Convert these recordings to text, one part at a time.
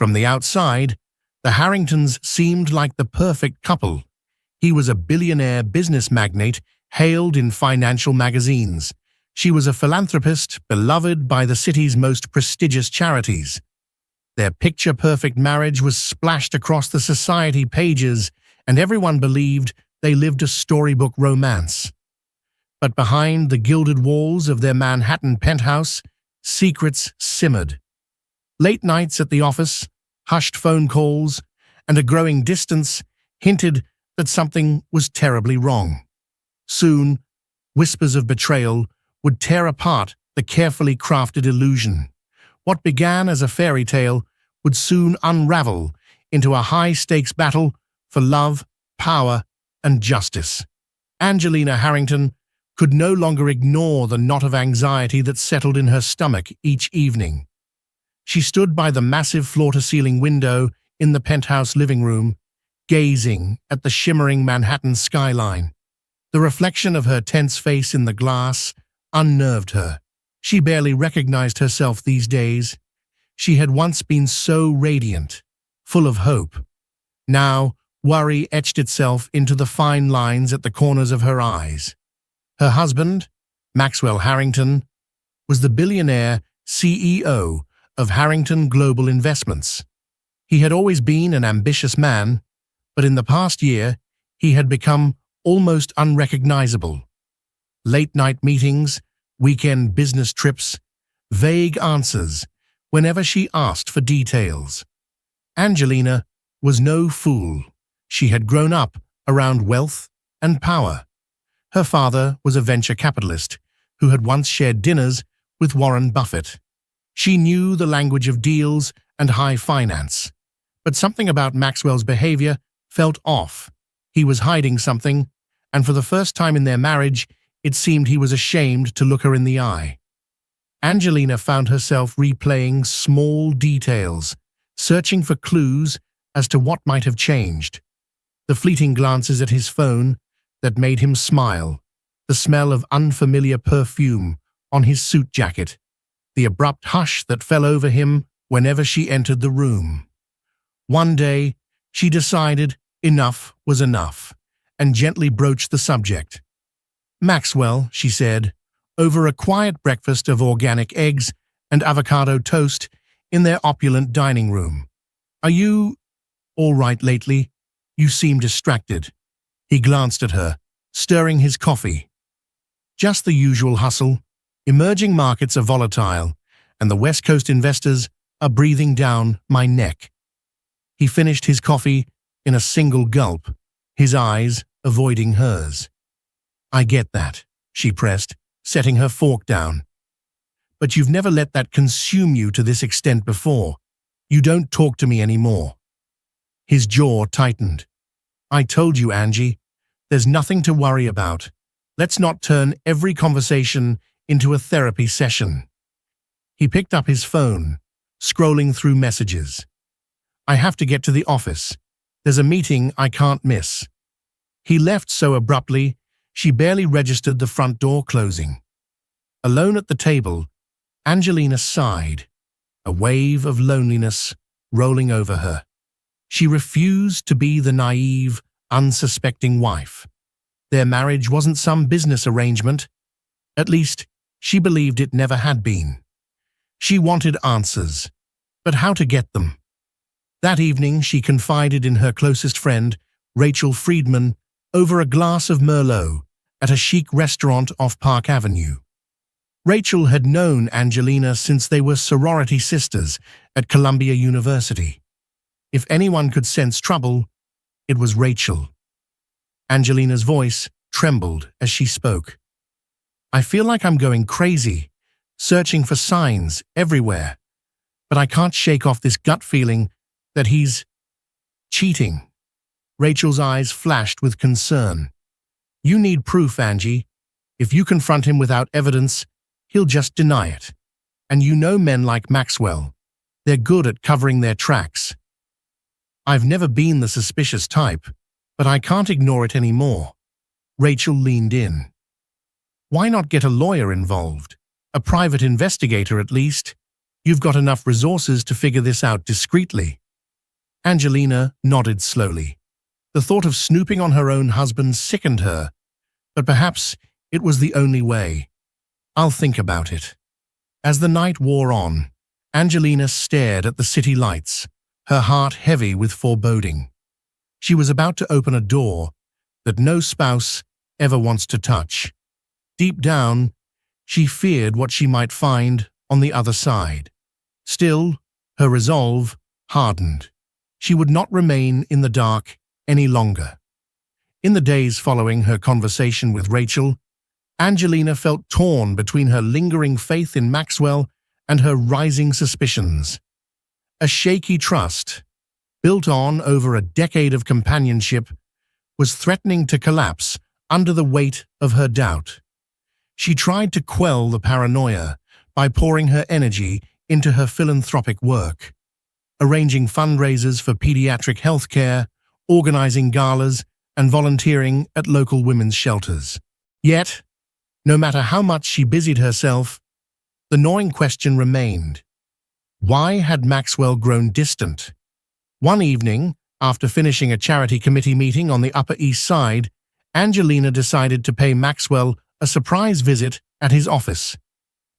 From the outside, the Harringtons seemed like the perfect couple. He was a billionaire business magnate hailed in financial magazines. She was a philanthropist beloved by the city's most prestigious charities. Their picture-perfect marriage was splashed across the society pages, and everyone believed they lived a storybook romance. But behind the gilded walls of their Manhattan penthouse, secrets simmered. Late nights at the office, hushed phone calls, and a growing distance hinted that something was terribly wrong. Soon, whispers of betrayal would tear apart the carefully crafted illusion. What began as a fairy tale would soon unravel into a high-stakes battle for love, power, and justice. Angelina Harrington could no longer ignore the knot of anxiety that settled in her stomach each evening. She stood by the massive floor-to-ceiling window in the penthouse living room, gazing at the shimmering Manhattan skyline. The reflection of her tense face in the glass unnerved her. She barely recognized herself these days. She had once been so radiant, full of hope. Now, worry etched itself into the fine lines at the corners of her eyes. Her husband, Maxwell Harrington, was the billionaire CEO of Harrington Global Investments. He had always been an ambitious man, but in the past year, he had become almost unrecognizable. Late-night meetings, weekend business trips, vague answers whenever she asked for details. Angelina was no fool. She had grown up around wealth and power. Her father was a venture capitalist who had once shared dinners with Warren Buffett. She knew the language of deals and high finance. But something about Maxwell's behavior felt off. He was hiding something, and for the first time in their marriage, it seemed he was ashamed to look her in the eye. Angelina found herself replaying small details, searching for clues as to what might have changed. The fleeting glances at his phone that made him smile, the smell of unfamiliar perfume on his suit jacket, the abrupt hush that fell over him whenever she entered the room. One day, she decided enough was enough and gently broached the subject. "Maxwell," she said, over a quiet breakfast of organic eggs and avocado toast in their opulent dining room. "Are you all right lately? You seem distracted." He glanced at her, stirring his coffee. "Just the usual hustle. Emerging markets are volatile, and the West Coast investors are breathing down my neck." He finished his coffee in a single gulp, his eyes avoiding hers. "I get that," she pressed, setting her fork down. "But you've never let that consume you to this extent before. You don't talk to me anymore." His jaw tightened. "I told you, Angie, there's nothing to worry about. Let's not turn every conversation into a therapy session." He picked up his phone, scrolling through messages. "I have to get to the office. There's a meeting I can't miss." He left so abruptly, she barely registered the front door closing. Alone at the table, Angelina sighed, a wave of loneliness rolling over her. She refused to be the naive, unsuspecting wife. Their marriage wasn't some business arrangement. At least, she believed it never had been. She wanted answers, but how to get them? That evening, she confided in her closest friend, Rachel Friedman, over a glass of Merlot at a chic restaurant off Park Avenue. Rachel had known Angelina since they were sorority sisters at Columbia University. If anyone could sense trouble, it was Rachel. Angelina's voice trembled as she spoke. "I feel like I'm going crazy, searching for signs everywhere, but I can't shake off this gut feeling that he's cheating." Rachel's eyes flashed with concern. "You need proof, Angie. If you confront him without evidence, he'll just deny it. And you know men like Maxwell. They're good at covering their tracks." "I've never been the suspicious type, but I can't ignore it anymore." Rachel leaned in. "Why not get a lawyer involved? A private investigator, at least? You've got enough resources to figure this out discreetly." Angelina nodded slowly. The thought of snooping on her own husband sickened her, but perhaps it was the only way. "I'll think about it." As the night wore on, Angelina stared at the city lights, her heart heavy with foreboding. She was about to open a door that no spouse ever wants to touch. Deep down, she feared what she might find on the other side. Still, her resolve hardened. She would not remain in the dark any longer. In the days following her conversation with Rachel, Angelina felt torn between her lingering faith in Maxwell and her rising suspicions. A shaky trust, built on over a decade of companionship, was threatening to collapse under the weight of her doubt. She tried to quell the paranoia by pouring her energy into her philanthropic work, arranging fundraisers for pediatric health care, organizing galas, and volunteering at local women's shelters. Yet, no matter how much she busied herself, the gnawing question remained. Why had Maxwell grown distant? One evening, after finishing a charity committee meeting on the Upper East Side, Angelina decided to pay Maxwell a surprise visit at his office.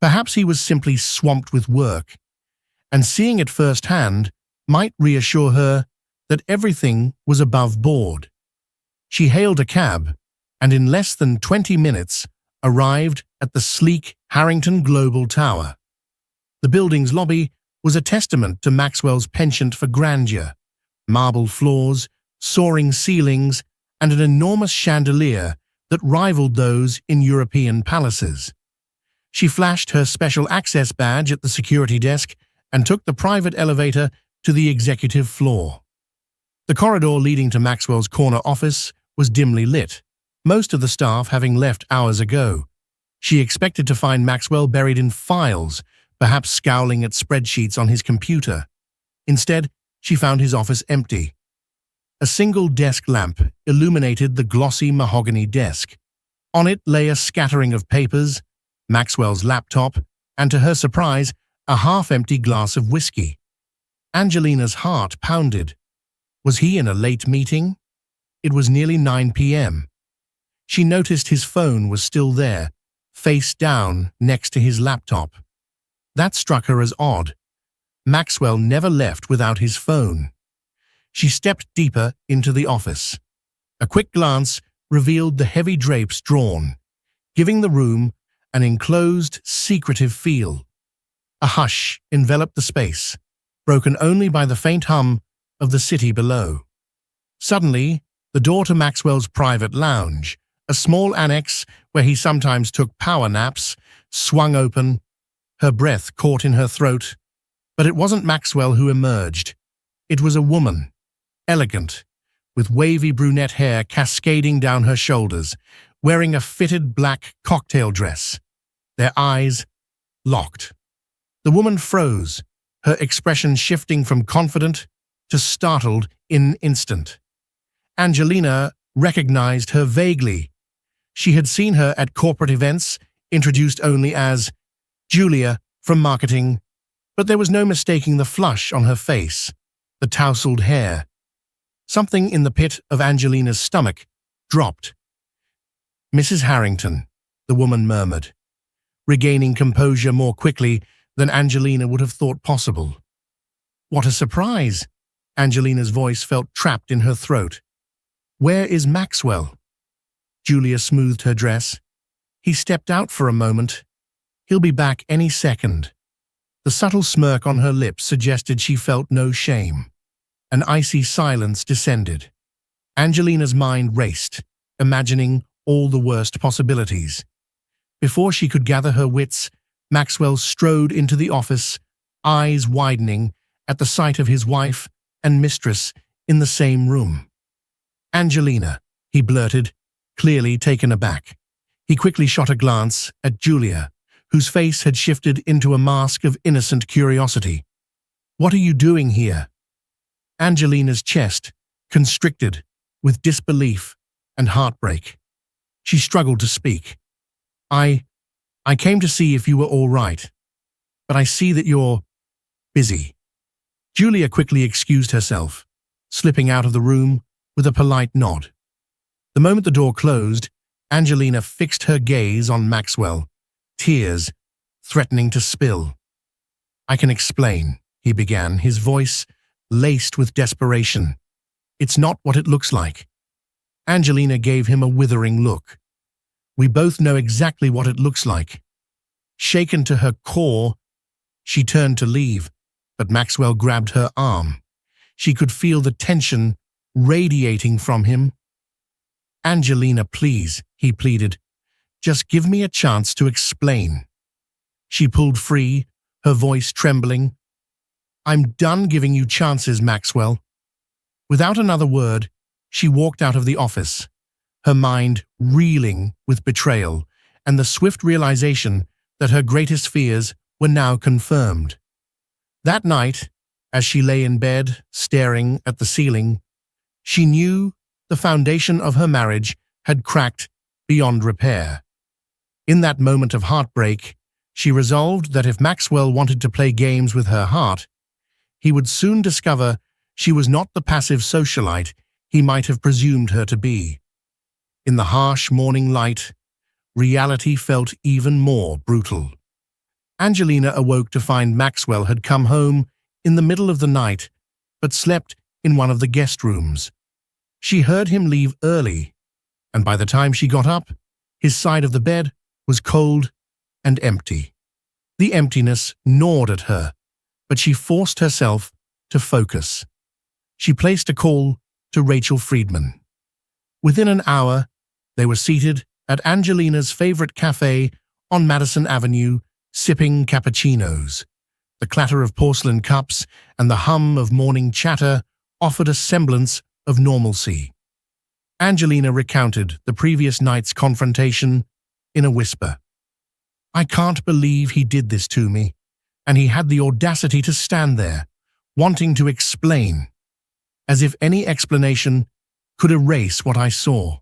Perhaps he was simply swamped with work, and seeing it firsthand might reassure her that everything was above board. She hailed a cab, and in less than 20 minutes arrived at the sleek Harrington Global Tower. The building's lobby was a testament to Maxwell's penchant for grandeur: marble floors, soaring ceilings, and an enormous chandelier that rivaled those in European palaces. She flashed her special access badge at the security desk and took the private elevator to the executive floor. The corridor leading to Maxwell's corner office was dimly lit, most of the staff having left hours ago. She expected to find Maxwell buried in files, perhaps scowling at spreadsheets on his computer. Instead, she found his office empty. A single desk lamp illuminated the glossy mahogany desk. On it lay a scattering of papers, Maxwell's laptop, and to her surprise, a half-empty glass of whiskey. Angelina's heart pounded. Was he in a late meeting? It was nearly 9 p.m. She noticed his phone was still there, face down next to his laptop. That struck her as odd. Maxwell never left without his phone. She stepped deeper into the office. A quick glance revealed the heavy drapes drawn, giving the room an enclosed, secretive feel. A hush enveloped the space, broken only by the faint hum of the city below. Suddenly, the door to Maxwell's private lounge, a small annex where he sometimes took power naps, swung open. Her breath caught in her throat. But it wasn't Maxwell who emerged. It was a woman, elegant, with wavy brunette hair cascading down her shoulders, wearing a fitted black cocktail dress. Their eyes locked. The woman froze, her expression shifting from confident to startled in an instant. Angelina recognized her vaguely. She had seen her at corporate events, introduced only as Julia from marketing, but there was no mistaking the flush on her face, the tousled hair. Something in the pit of Angelina's stomach dropped. "Mrs. Harrington," the woman murmured, regaining composure more quickly than Angelina would have thought possible. "What a surprise!" Angelina's voice felt trapped in her throat. "Where is Maxwell?" Julia smoothed her dress. "He stepped out for a moment. He'll be back any second." The subtle smirk on her lips suggested she felt no shame. An icy silence descended. Angelina's mind raced, imagining all the worst possibilities. Before she could gather her wits, Maxwell strode into the office, eyes widening at the sight of his wife and mistress in the same room. "Angelina," he blurted, clearly taken aback. He quickly shot a glance at Julia, whose face had shifted into a mask of innocent curiosity. "What are you doing here?" Angelina's chest constricted with disbelief and heartbreak. She struggled to speak. I came to see if you were all right, but I see that you're Busy. Julia quickly excused herself, slipping out of the room with a polite nod. The moment the door closed, Angelina fixed her gaze on Maxwell, tears threatening to spill. "I can explain," he began, his voice laced with desperation. "It's not what it looks like." Angelina gave him a withering look. "We both know exactly what it looks like." Shaken to her core, she turned to leave, but Maxwell grabbed her arm. She could feel the tension radiating from him. "Angelina, please," he pleaded. "Just give me a chance to explain." She pulled free, her voice trembling. "I'm done giving you chances, Maxwell." Without another word, she walked out of the office, her mind reeling with betrayal and the swift realization that her greatest fears were now confirmed. That night, as she lay in bed, staring at the ceiling, she knew the foundation of her marriage had cracked beyond repair. In that moment of heartbreak, she resolved that if Maxwell wanted to play games with her heart, he would soon discover she was not the passive socialite he might have presumed her to be. In the harsh morning light, reality felt even more brutal. Angelina awoke to find Maxwell had come home in the middle of the night, but slept in one of the guest rooms. She heard him leave early, and by the time she got up, his side of the bed was cold and empty. The emptiness gnawed at her, but she forced herself to focus. She placed a call to Rachel Friedman. Within an hour, they were seated at Angelina's favorite cafe on Madison Avenue, sipping cappuccinos. The clatter of porcelain cups and the hum of morning chatter offered a semblance of normalcy. Angelina recounted the previous night's confrontation in a whisper. "I can't believe he did this to me, and he had the audacity to stand there, wanting to explain, as if any explanation could erase what I saw."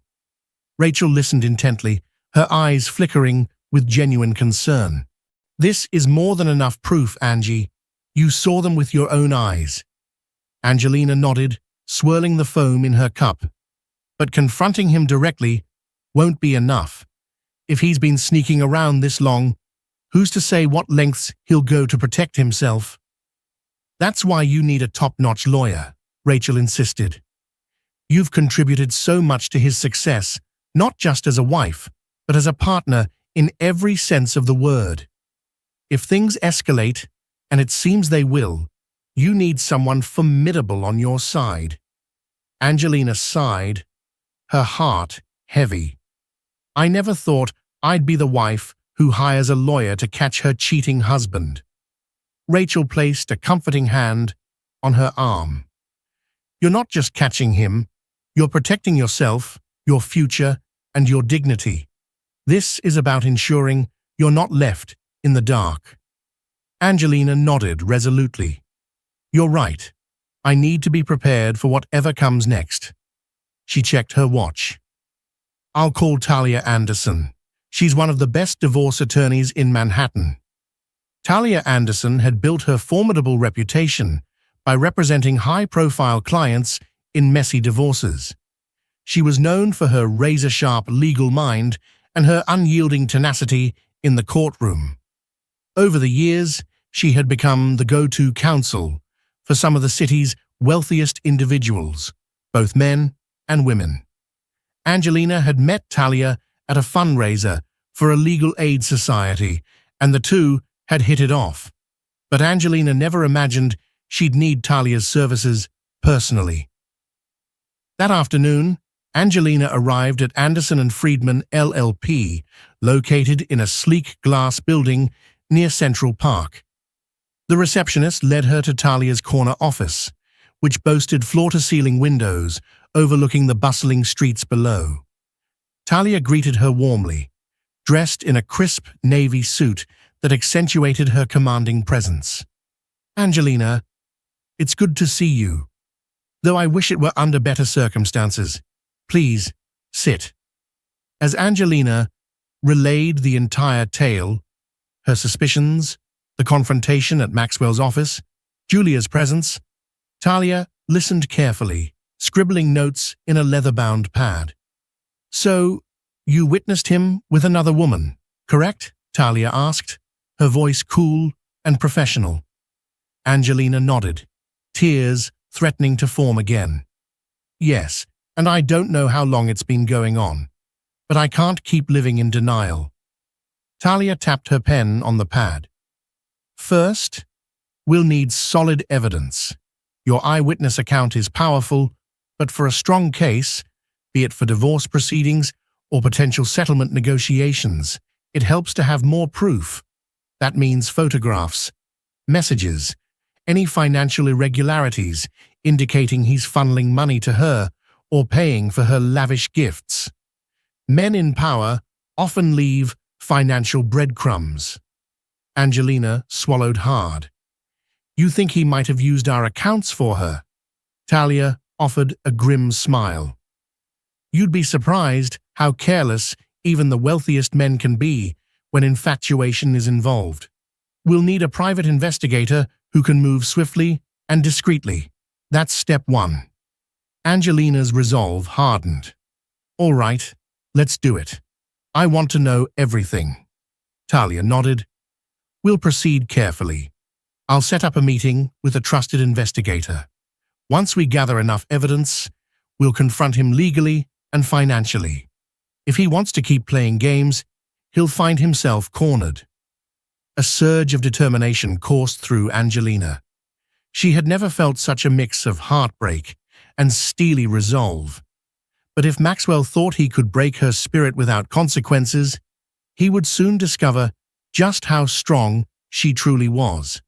Rachel listened intently, her eyes flickering with genuine concern. "This is more than enough proof, Angie. You saw them with your own eyes." Angelina nodded, swirling the foam in her cup. "But confronting him directly won't be enough. If he's been sneaking around this long, who's to say what lengths he'll go to protect himself?" "That's why you need a top-notch lawyer," Rachel insisted. "You've contributed so much to his success, not just as a wife, but as a partner in every sense of the word. If things escalate, and it seems they will, you need someone formidable on your side." Angelina sighed, her heart heavy. "I never thought I'd be the wife who hires a lawyer to catch her cheating husband." Rachel placed a comforting hand on her arm. "You're not just catching him, you're protecting yourself, your future, and your dignity. This is about ensuring you're not left in the dark." Angelina nodded resolutely. "You're right. I need to be prepared for whatever comes next." She checked her watch. "I'll call Talia Anderson. She's one of the best divorce attorneys in Manhattan." Talia Anderson had built her formidable reputation by representing high-profile clients in messy divorces. She was known for her razor-sharp legal mind and her unyielding tenacity in the courtroom. Over the years, she had become the go-to counsel for some of the city's wealthiest individuals, both men and women. Angelina had met Talia at a fundraiser for a legal aid society, and the two had hit it off. But Angelina never imagined she'd need Talia's services personally. That afternoon, Angelina arrived at Anderson and Friedman LLP, located in a sleek glass building near Central Park. The receptionist led her to Talia's corner office, which boasted floor-to-ceiling windows overlooking the bustling streets below. Talia greeted her warmly, dressed in a crisp navy suit that accentuated her commanding presence. "Angelina, it's good to see you. Though I wish it were under better circumstances. Please, sit." As Angelina relayed the entire tale, her suspicions, the confrontation at Maxwell's office, Julia's presence, Talia listened carefully, scribbling notes in a leather-bound pad. "So, you witnessed him with another woman, correct?" Talia asked, her voice cool and professional. Angelina nodded, tears threatening to form again. "Yes, and I don't know how long it's been going on, but I can't keep living in denial." Talia tapped her pen on the pad. "First, we'll need solid evidence. Your eyewitness account is powerful, but for a strong case, be it for divorce proceedings or potential settlement negotiations, it helps to have more proof. That means photographs, messages, any financial irregularities indicating he's funneling money to her or paying for her lavish gifts. Men in power often leave financial breadcrumbs." Angelina swallowed hard. "You think he might have used our accounts for her?" Talia offered a grim smile. "You'd be surprised how careless even the wealthiest men can be when infatuation is involved. We'll need a private investigator who can move swiftly and discreetly. That's step one." Angelina's resolve hardened. "All right, let's do it. I want to know everything." Talia nodded. "We'll proceed carefully. I'll set up a meeting with a trusted investigator. Once we gather enough evidence, we'll confront him legally and financially. If he wants to keep playing games, he'll find himself cornered." A surge of determination coursed through Angelina. She had never felt such a mix of heartbreak and steely resolve. But if Maxwell thought he could break her spirit without consequences, he would soon discover just how strong she truly was.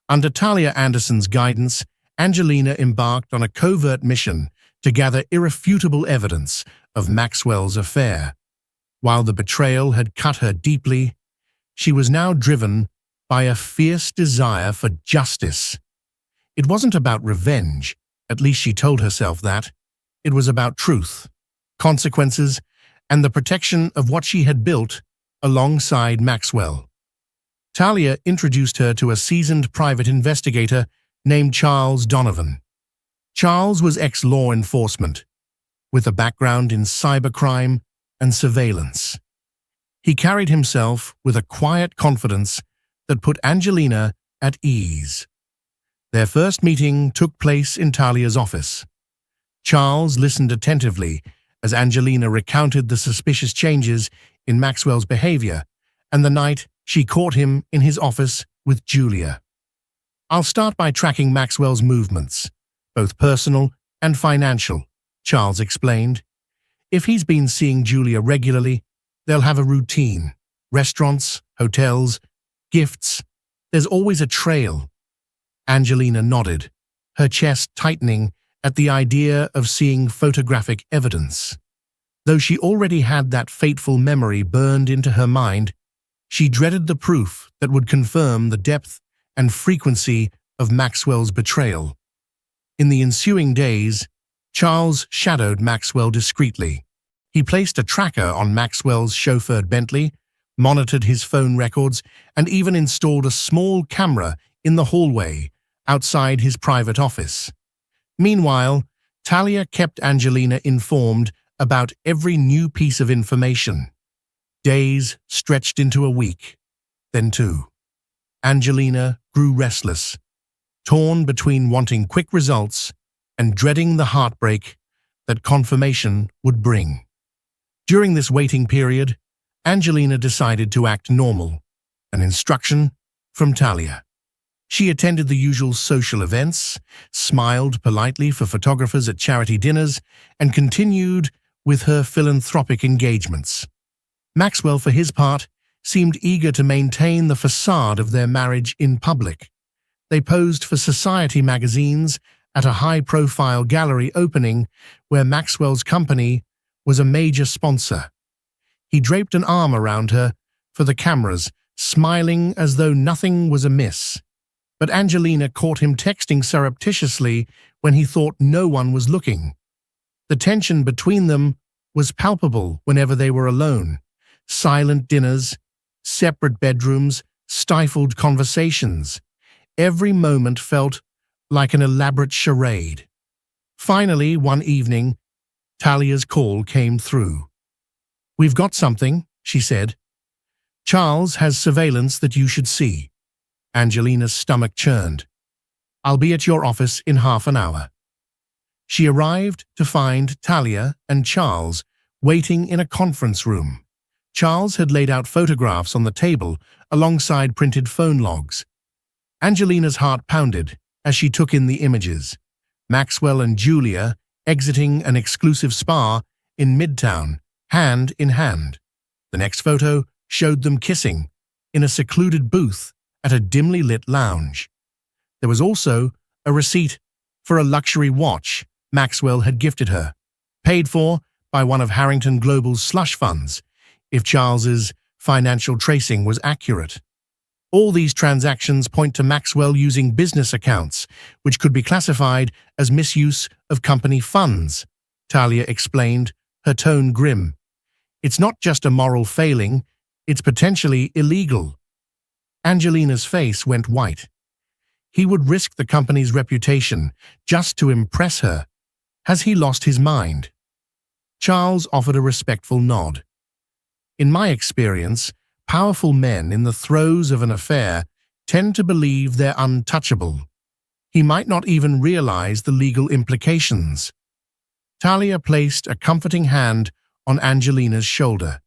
Under Talia Anderson's guidance, Angelina embarked on a covert mission to gather irrefutable evidence of Maxwell's affair. While the betrayal had cut her deeply, she was now driven by a fierce desire for justice. It wasn't about revenge, at least she told herself that. It was about truth, consequences, and the protection of what she had built alongside Maxwell. Talia introduced her to a seasoned private investigator named Charles Donovan. Charles was ex-law enforcement, with a background in cybercrime and surveillance. He carried himself with a quiet confidence that put Angelina at ease. Their first meeting took place in Talia's office. Charles listened attentively as Angelina recounted the suspicious changes in Maxwell's behavior and the night she caught him in his office with Julia. "I'll start by tracking Maxwell's movements, both personal and financial," Charles explained. "If he's been seeing Julia regularly, they'll have a routine. Restaurants, hotels, gifts. There's always a trail." Angelina nodded, her chest tightening at the idea of seeing photographic evidence. Though she already had that fateful memory burned into her mind, she dreaded the proof that would confirm the depth and frequency of Maxwell's betrayal. In the ensuing days, Charles shadowed Maxwell discreetly. He placed a tracker on Maxwell's chauffeured Bentley, monitored his phone records, and even installed a small camera in the hallway outside his private office. Meanwhile, Talia kept Angelina informed about every new piece of information. Days stretched into a week, then two. Angelina grew restless, torn between wanting quick results and dreading the heartbreak that confirmation would bring. During this waiting period, Angelina decided to act normal, an instruction from Talia. She attended the usual social events, smiled politely for photographers at charity dinners, and continued with her philanthropic engagements. Maxwell, for his part, seemed eager to maintain the facade of their marriage in public. They posed for society magazines at a high-profile gallery opening where Maxwell's company was a major sponsor. He draped an arm around her for the cameras, smiling as though nothing was amiss. But Angelina caught him texting surreptitiously when he thought no one was looking. The tension between them was palpable whenever they were alone. Silent dinners, separate bedrooms, stifled conversations. Every moment felt like an elaborate charade. Finally, one evening, Talia's call came through. "We've got something," she said. "Charles has surveillance that you should see." Angelina's stomach churned. "I'll be at your office in half an hour." She arrived to find Talia and Charles waiting in a conference room. Charles had laid out photographs on the table alongside printed phone logs. Angelina's heart pounded as she took in the images. Maxwell and Julia exiting an exclusive spa in Midtown, hand in hand. The next photo showed them kissing in a secluded booth at a dimly lit lounge. There was also a receipt for a luxury watch Maxwell had gifted her, paid for by one of Harrington Global's slush funds, if Charles's financial tracing was accurate. All these transactions point to Maxwell using business accounts, which could be classified as misuse of company funds, Talia explained, her tone grim. "It's not just a moral failing, it's potentially illegal." Angelina's face went white. He would risk the company's reputation just to impress her. Has he lost his mind? Charles offered a respectful nod. "In my experience, powerful men in the throes of an affair tend to believe they're untouchable. He might not even realize the legal implications." Talia placed a comforting hand on Angelina's shoulder.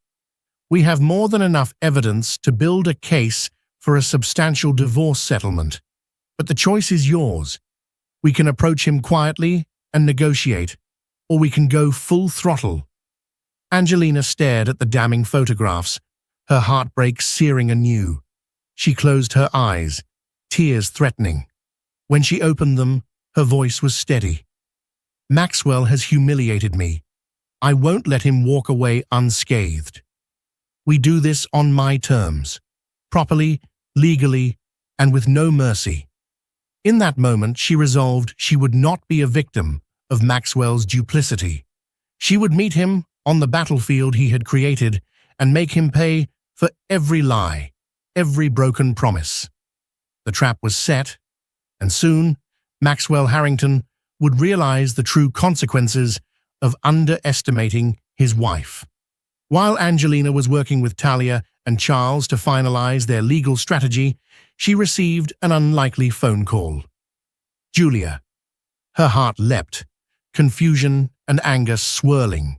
"We have more than enough evidence to build a case for a substantial divorce settlement. But the choice is yours. We can approach him quietly and negotiate, or we can go full throttle." Angelina stared at the damning photographs, her heartbreak searing anew. She closed her eyes, tears threatening. When she opened them, her voice was steady. "Maxwell has humiliated me. I won't let him walk away unscathed. We do this on my terms, properly, legally, and with no mercy." In that moment, she resolved she would not be a victim of Maxwell's duplicity. She would meet him on the battlefield he had created and make him pay for every lie, every broken promise. The trap was set, and soon Maxwell Harrington would realize the true consequences of underestimating his wife. While Angelina was working with Talia and Charles to finalize their legal strategy, she received an unlikely phone call. Julia. Her heart leapt, confusion and anger swirling.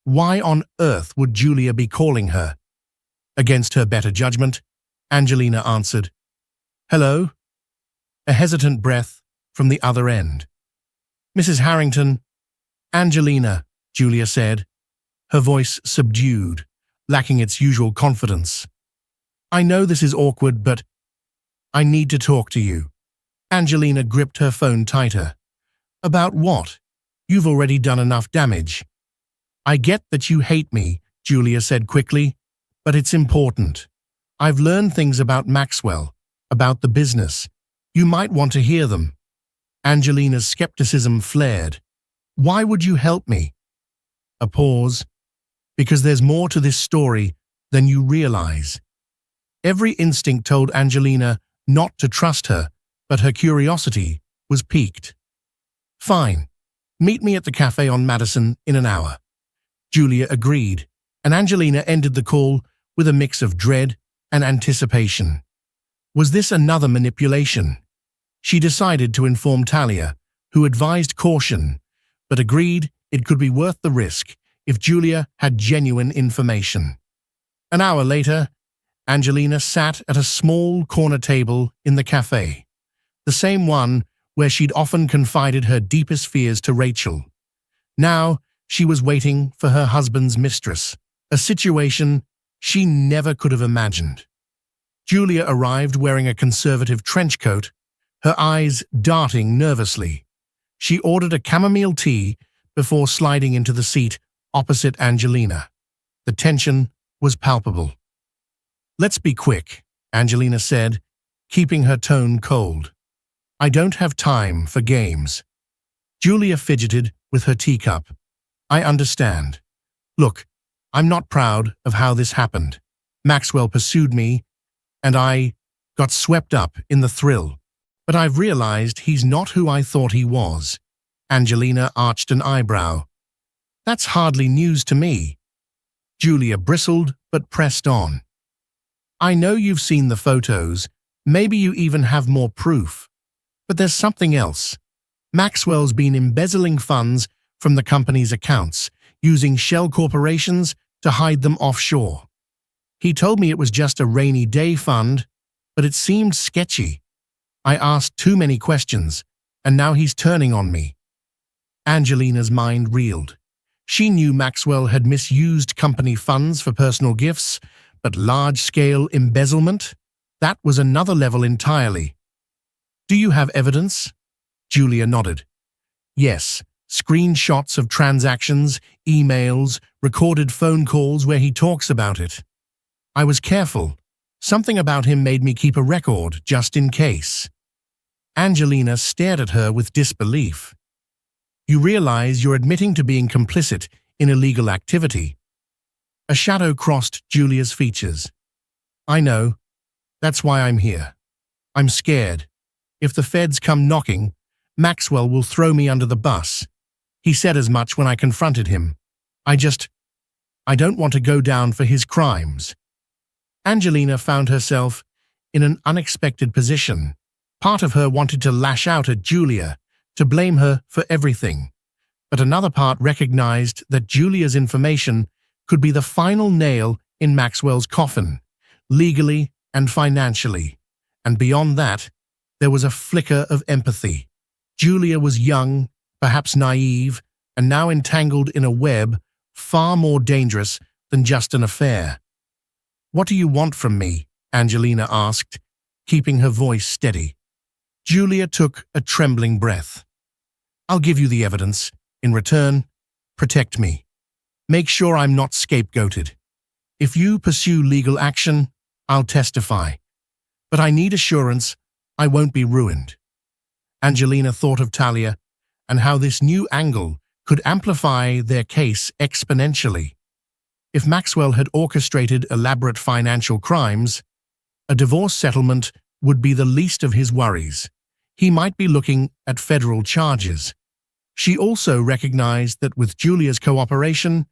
Why on earth would Julia be calling her? Against her better judgment, Angelina answered, "Hello?" A hesitant breath from the other end. "Mrs. Harrington." "Angelina," Julia said, her voice subdued, lacking its usual confidence. "I know this is awkward, but I need to talk to you." Angelina gripped her phone tighter. "About what? You've already done enough damage." "I get that you hate me," Julia said quickly, "but it's important. I've learned things about Maxwell, about the business. You might want to hear them." Angelina's skepticism flared. "Why would you help me?" A pause. "Because there's more to this story than you realize." Every instinct told Angelina not to trust her, but her curiosity was piqued. "Fine. Meet me at the cafe on Madison in an hour." Julia agreed, and Angelina ended the call with a mix of dread and anticipation. Was this another manipulation? She decided to inform Talia, who advised caution, but agreed it could be worth the risk if Julia had genuine information. An hour later, Angelina sat at a small corner table in the cafe, the same one where she'd often confided her deepest fears to Rachel. Now, she was waiting for her husband's mistress, a situation she never could have imagined. Julia arrived wearing a conservative trench coat, her eyes darting nervously. She ordered a chamomile tea before sliding into the seat opposite Angelina. The tension was palpable. "Let's be quick," Angelina said, keeping her tone cold. "I don't have time for games." Julia fidgeted with her teacup. "I understand. Look, I'm not proud of how this happened. Maxwell pursued me, and I got swept up in the thrill. But I've realized he's not who I thought he was. Angelina arched an eyebrow. That's hardly news to me. Julia bristled but pressed on. I know you've seen the photos. Maybe you even have more proof. But there's something else. Maxwell's been embezzling funds from the company's accounts, using shell corporations to hide them offshore. He told me it was just a rainy day fund, but it seemed sketchy. I asked too many questions, and now he's turning on me. Angelina's mind reeled. She knew Maxwell had misused company funds for personal gifts, but large-scale embezzlement? That was another level entirely. Do you have evidence? Julia nodded. Yes, screenshots of transactions, emails, recorded phone calls where he talks about it. I was careful. Something about him made me keep a record, just in case. Angelina stared at her with disbelief. You realize you're admitting to being complicit in illegal activity. A shadow crossed Julia's features. I know. That's why I'm here. I'm scared. If the feds come knocking, Maxwell will throw me under the bus. He said as much when I confronted him. I don't want to go down for his crimes. Angelina found herself in an unexpected position. Part of her wanted to lash out at Julia, to blame her for everything. But another part recognized that Julia's information could be the final nail in Maxwell's coffin, legally and financially. And beyond that, there was a flicker of empathy. Julia was young, perhaps naive, and now entangled in a web far more dangerous than just an affair. What do you want from me? Angelina asked, keeping her voice steady. Julia took a trembling breath. I'll give you the evidence. In return, protect me. Make sure I'm not scapegoated. If you pursue legal action, I'll testify. But I need assurance I won't be ruined. Angelina thought of Talia and how this new angle could amplify their case exponentially. If Maxwell had orchestrated elaborate financial crimes, a divorce settlement would be the least of his worries. He might be looking at federal charges. She also recognized that with Julia's cooperation,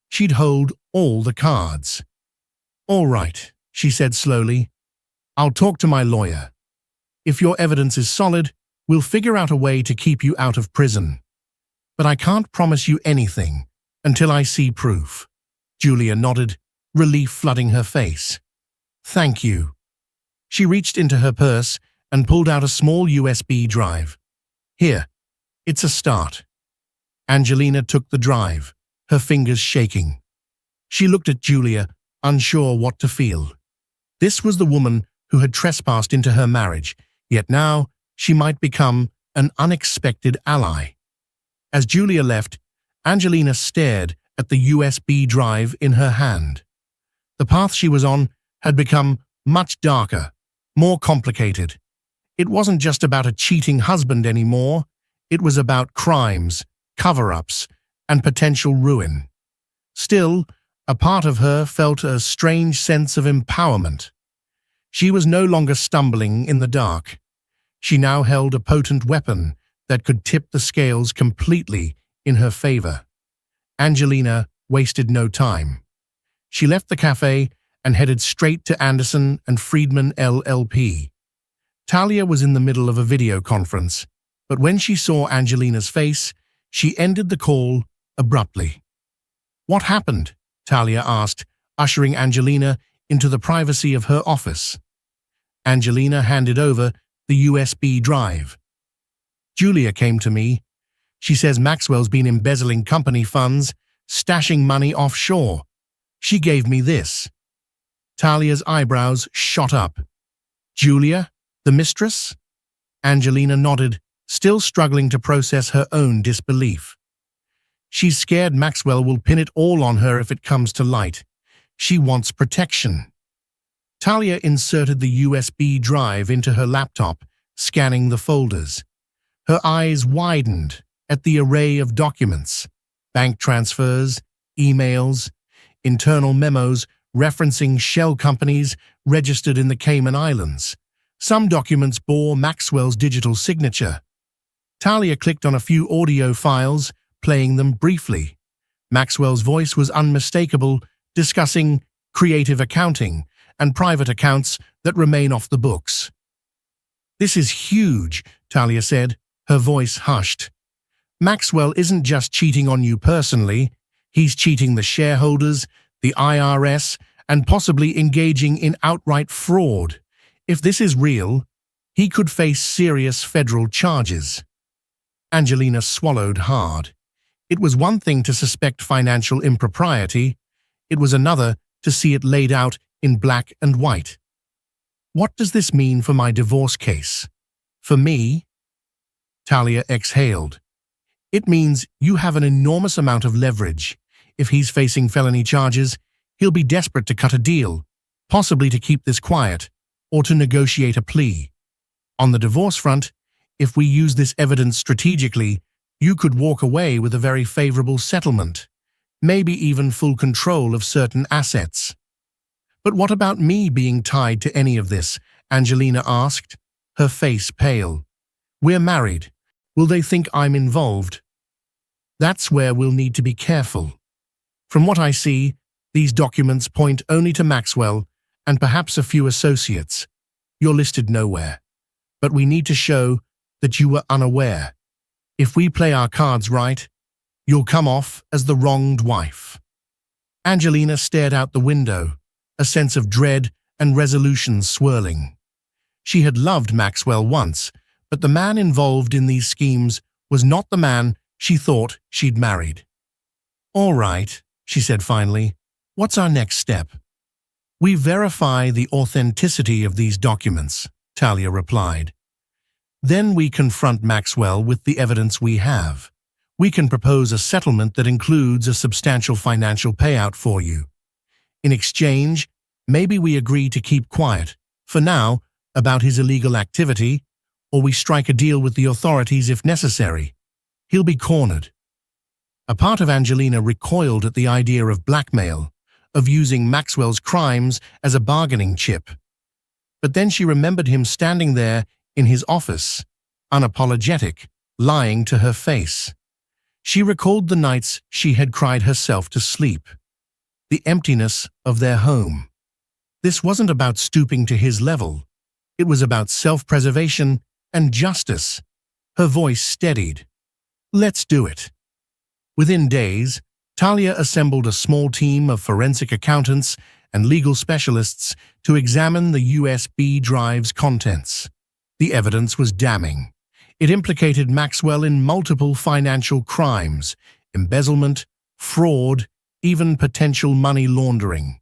she'd hold all the cards. All right, she said slowly. I'll talk to my lawyer. If your evidence is solid, we'll figure out a way to keep you out of prison. But I can't promise you anything until I see proof. Julia nodded, relief flooding her face. Thank you. She reached into her purse and pulled out a small USB drive. Here, it's a start. Angelina took the drive, her fingers shaking. She looked at Julia, unsure what to feel. This was the woman who had trespassed into her marriage, yet now she might become an unexpected ally. As Julia left, Angelina stared at the USB drive in her hand. The path she was on had become much darker, more complicated. It wasn't just about a cheating husband anymore. It was about crimes, cover-ups, and potential ruin. Still, a part of her felt a strange sense of empowerment. She was no longer stumbling in the dark. She now held a potent weapon that could tip the scales completely in her favor. Angelina wasted no time. She left the cafe and headed straight to Anderson and Friedman LLP. Talia was in the middle of a video conference, but when she saw Angelina's face, she ended the call abruptly. What happened? Talia asked, ushering Angelina into the privacy of her office. Angelina handed over the USB drive. Julia came to me. She says Maxwell's been embezzling company funds, stashing money offshore. She gave me this. Talia's eyebrows shot up. Julia, the mistress? Angelina nodded, still struggling to process her own disbelief. She's scared Maxwell will pin it all on her if it comes to light. She wants protection. Talia inserted the USB drive into her laptop, scanning the folders. Her eyes widened at the array of documents, bank transfers, emails, internal memos referencing shell companies registered in the Cayman Islands, Some documents bore Maxwell's digital signature. Talia clicked on a few audio files, playing them briefly. Maxwell's voice was unmistakable, discussing creative accounting and private accounts that remain off the books. "This is huge," Talia said, her voice hushed. "Maxwell isn't just cheating on you personally, he's cheating the shareholders, the IRS, and possibly engaging in outright fraud. If this is real, he could face serious federal charges." Angelina swallowed hard. It was one thing to suspect financial impropriety, it was another to see it laid out in black and white. "What does this mean for my divorce case? For me?" Talia exhaled. "It means you have an enormous amount of leverage. If he's facing felony charges, he'll be desperate to cut a deal, possibly to keep this quiet, or to negotiate a plea. On the divorce front, if we use this evidence strategically, you could walk away with a very favorable settlement, maybe even full control of certain assets." "But what about me being tied to any of this?" Angelina asked, her face pale. "We're married. Will they think I'm involved?" "That's where we'll need to be careful. From what I see, these documents point only to Maxwell and perhaps a few associates. You're listed nowhere. But we need to show that you were unaware. If we play our cards right, you'll come off as the wronged wife." Angelina stared out the window, a sense of dread and resolution swirling. She had loved Maxwell once, but the man involved in these schemes was not the man she thought she'd married. "All right," she said finally, "what's our next step?" "We verify the authenticity of these documents," Talia replied. "Then we confront Maxwell with the evidence we have. We can propose a settlement that includes a substantial financial payout for you. In exchange, maybe we agree to keep quiet, for now, about his illegal activity, or we strike a deal with the authorities if necessary. He'll be cornered." A part of Angelina recoiled at the idea of blackmail, of using Maxwell's crimes as a bargaining chip. But then she remembered him standing there in his office, unapologetic, lying to her face. She recalled the nights she had cried herself to sleep, the emptiness of their home. This wasn't about stooping to his level. It was about self-preservation and justice. Her voice steadied. "Let's do it." Within days, Talia assembled a small team of forensic accountants and legal specialists to examine the USB drive's contents. The evidence was damning. It implicated Maxwell in multiple financial crimes, embezzlement, fraud, even potential money laundering.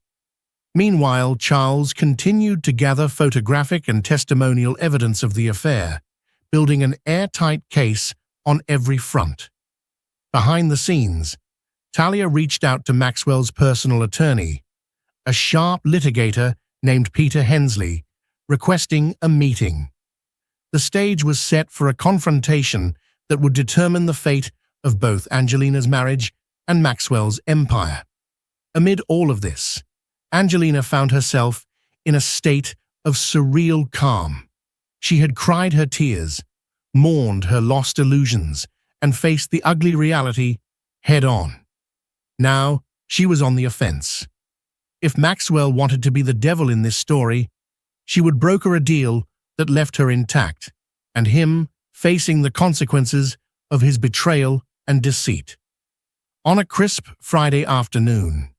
Meanwhile, Charles continued to gather photographic and testimonial evidence of the affair, building an airtight case on every front. Behind the scenes, Talia reached out to Maxwell's personal attorney, a sharp litigator named Peter Hensley, requesting a meeting. The stage was set for a confrontation that would determine the fate of both Angelina's marriage and Maxwell's empire. Amid all of this, Angelina found herself in a state of surreal calm. She had cried her tears, mourned her lost illusions, and faced the ugly reality head-on. Now, she was on the offense. If Maxwell wanted to be the devil in this story, she would broker a deal that left her intact, and him facing the consequences of his betrayal and deceit. On a crisp Friday afternoon,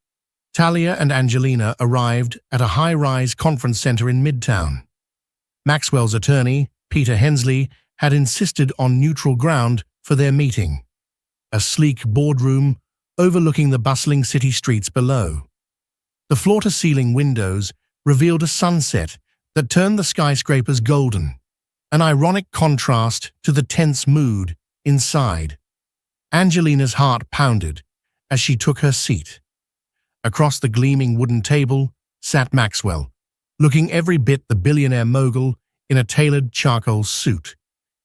Talia and Angelina arrived at a high-rise conference center in Midtown. Maxwell's attorney, Peter Hensley, had insisted on neutral ground for their meeting, a sleek boardroom overlooking the bustling city streets below. The floor-to-ceiling windows revealed a sunset that turned the skyscrapers golden, an ironic contrast to the tense mood inside. Angelina's heart pounded as she took her seat. Across the gleaming wooden table sat Maxwell, looking every bit the billionaire mogul in a tailored charcoal suit.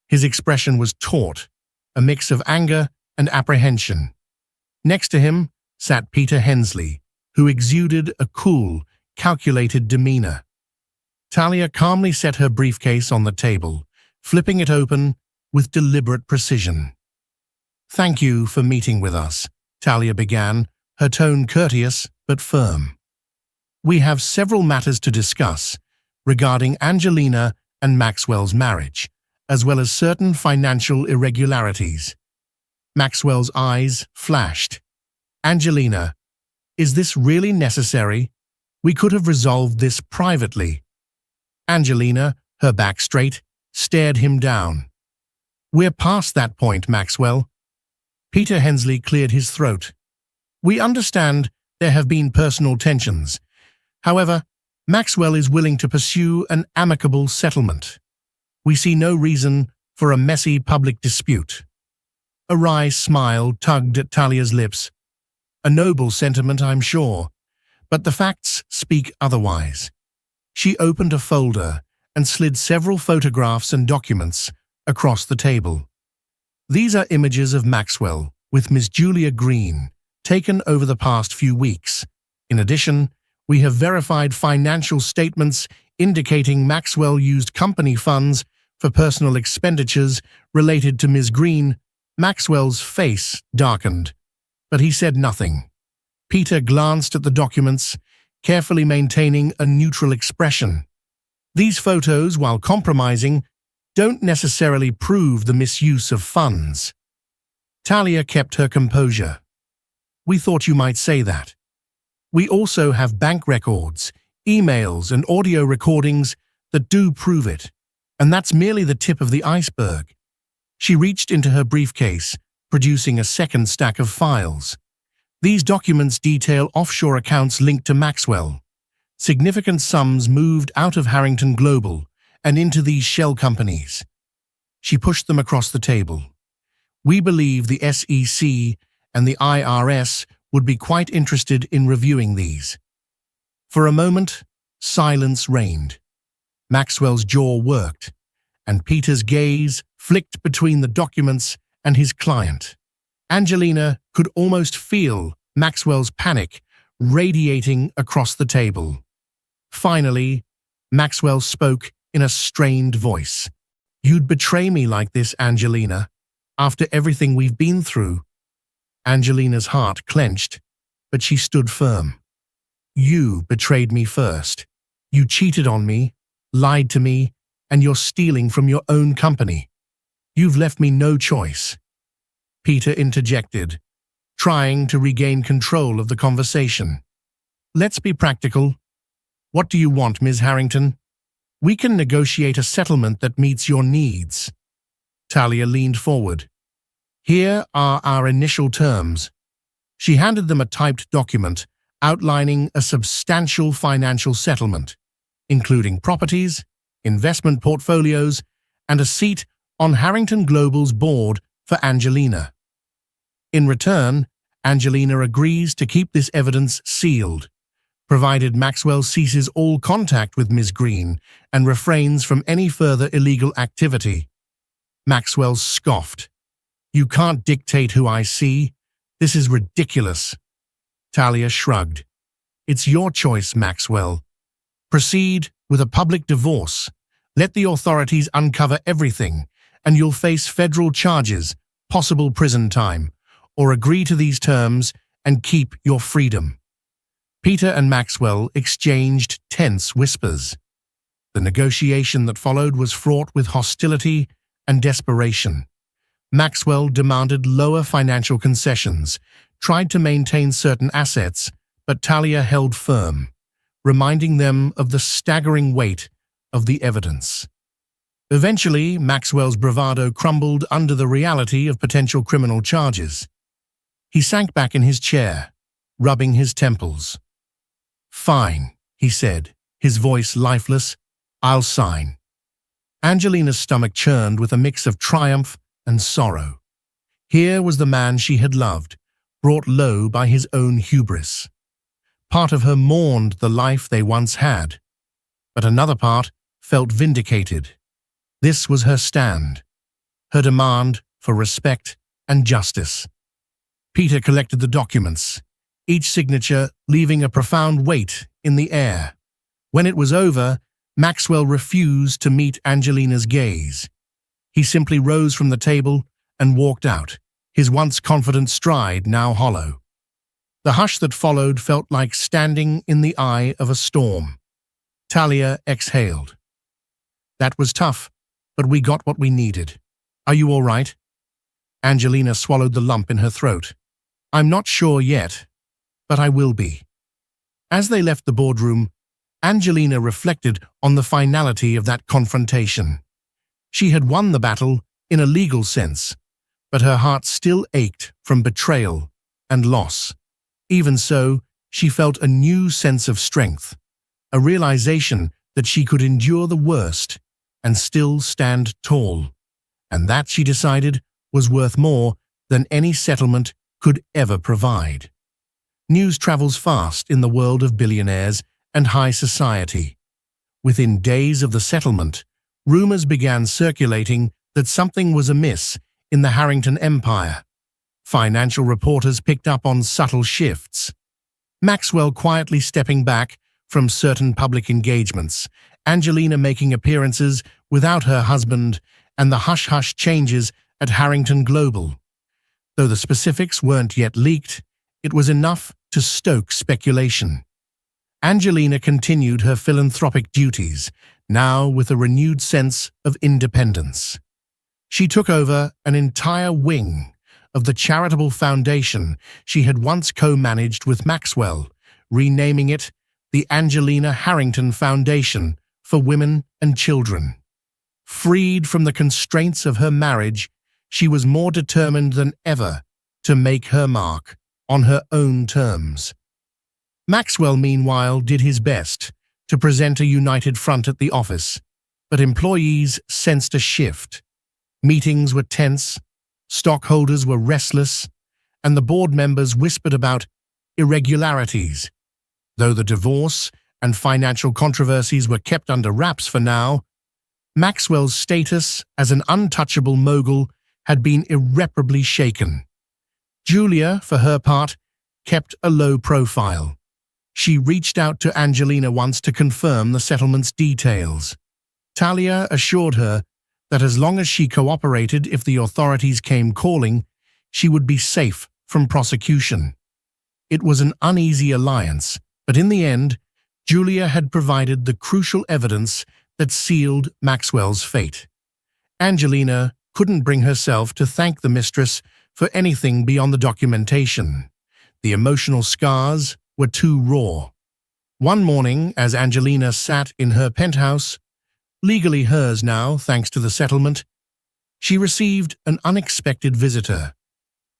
His expression was taut, a mix of anger and apprehension. Next to him sat Peter Hensley, who exuded a cool, calculated demeanor. Talia calmly set her briefcase on the table, flipping it open with deliberate precision. "Thank you for meeting with us," Talia began, her tone courteous but firm. "We have several matters to discuss regarding Angelina and Maxwell's marriage, as well as certain financial irregularities." Maxwell's eyes flashed. "Angelina, is this really necessary? We could have resolved this privately." Angelina, her back straight, stared him down. "We're past that point, Maxwell." Peter Hensley cleared his throat. "We understand there have been personal tensions. However, Maxwell is willing to pursue an amicable settlement. We see no reason for a messy public dispute." A wry smile tugged at Talia's lips. "A noble sentiment, I'm sure, but the facts speak otherwise." She opened a folder and slid several photographs and documents across the table. "These are images of Maxwell with Miss Julia Green, taken over the past few weeks. In addition, we have verified financial statements indicating Maxwell used company funds for personal expenditures related to Ms. Green." Maxwell's face darkened, but he said nothing. Peter glanced at the documents, carefully maintaining a neutral expression. "These photos, while compromising, don't necessarily prove the misuse of funds." Talia kept her composure. "We thought you might say that. We also have bank records, emails, and audio recordings that do prove it, and that's merely the tip of the iceberg." She reached into her briefcase, producing a second stack of files. These documents detail offshore accounts linked to Maxwell. Significant sums moved out of Harrington Global and into these shell companies. She pushed them across the table. "We believe the SEC and the IRS would be quite interested in reviewing these." For a moment, silence reigned. Maxwell's jaw worked, and Peter's gaze flicked between the documents and his client. Angelina could almost feel Maxwell's panic radiating across the table. Finally, Maxwell spoke in a strained voice. "You'd betray me like this, Angelina, after everything we've been through." Angelina's heart clenched, but she stood firm. "You betrayed me first. You cheated on me, lied to me, and you're stealing from your own company. You've left me no choice." Peter interjected, trying to regain control of the conversation. "Let's be practical. What do you want, Ms. Harrington? We can negotiate a settlement that meets your needs." Talia leaned forward. "Here are our initial terms." She handed them a typed document outlining a substantial financial settlement, including properties, investment portfolios, and a seat on Harrington Global's board for Angelina. In return, Angelina agrees to keep this evidence sealed, provided Maxwell ceases all contact with Ms. Green and refrains from any further illegal activity. Maxwell scoffed. "You can't dictate who I see. This is ridiculous." Talia shrugged. "It's your choice, Maxwell. Proceed with a public divorce. Let the authorities uncover everything, and you'll face federal charges, possible prison time, or agree to these terms and keep your freedom." Peter and Maxwell exchanged tense whispers. The negotiation that followed was fraught with hostility and desperation. Maxwell demanded lower financial concessions, tried to maintain certain assets, but Talia held firm, reminding them of the staggering weight of the evidence. Eventually, Maxwell's bravado crumbled under the reality of potential criminal charges. He sank back in his chair, rubbing his temples. "Fine," he said, his voice lifeless. "I'll sign." Angelina's stomach churned with a mix of triumph and sorrow. Here was the man she had loved, brought low by his own hubris. Part of her mourned the life they once had, but another part felt vindicated. This was her stand, her demand for respect and justice. Peter collected the documents, each signature leaving a profound weight in the air. When it was over, Maxwell refused to meet Angelina's gaze. He simply rose from the table and walked out, his once confident stride now hollow. The hush that followed felt like standing in the eye of a storm. Talia exhaled. That was tough, but we got what we needed. Are you all right? Angelina swallowed the lump in her throat. I'm not sure yet, but I will be. As they left the boardroom, Angelina reflected on the finality of that confrontation. She had won the battle in a legal sense, but her heart still ached from betrayal and loss. Even so, she felt a new sense of strength, a realization that she could endure the worst and still stand tall, and that, she decided, was worth more than any settlement could ever provide. News travels fast in the world of billionaires and high society. Within days of the settlement, rumors began circulating that something was amiss in the Harrington empire. Financial reporters picked up on subtle shifts. Maxwell quietly stepping back from certain public engagements, Angelina making appearances without her husband, and the hush-hush changes at Harrington Global. Though the specifics weren't yet leaked, it was enough to stoke speculation. Angelina continued her philanthropic duties, now with a renewed sense of independence. She took over an entire wing of the charitable foundation she had once co-managed with Maxwell, renaming it the Angelina Harrington Foundation for Women and Children. Freed from the constraints of her marriage, she was more determined than ever to make her mark on her own terms. Maxwell, meanwhile, did his best to present a united front at the office, but employees sensed a shift. Meetings were tense, stockholders were restless, and the board members whispered about irregularities. Though the divorce and financial controversies were kept under wraps for now, Maxwell's status as an untouchable mogul had been irreparably shaken. Julia, for her part, kept a low profile. She reached out to Angelina once to confirm the settlement's details. Talia assured her that as long as she cooperated if the authorities came calling, she would be safe from prosecution. It was an uneasy alliance, but in the end, Julia had provided the crucial evidence that sealed Maxwell's fate. Angelina couldn't bring herself to thank the mistress for anything beyond the documentation. The emotional scars were too raw. One morning, as Angelina sat in her penthouse, legally hers now thanks to the settlement, she received an unexpected visitor.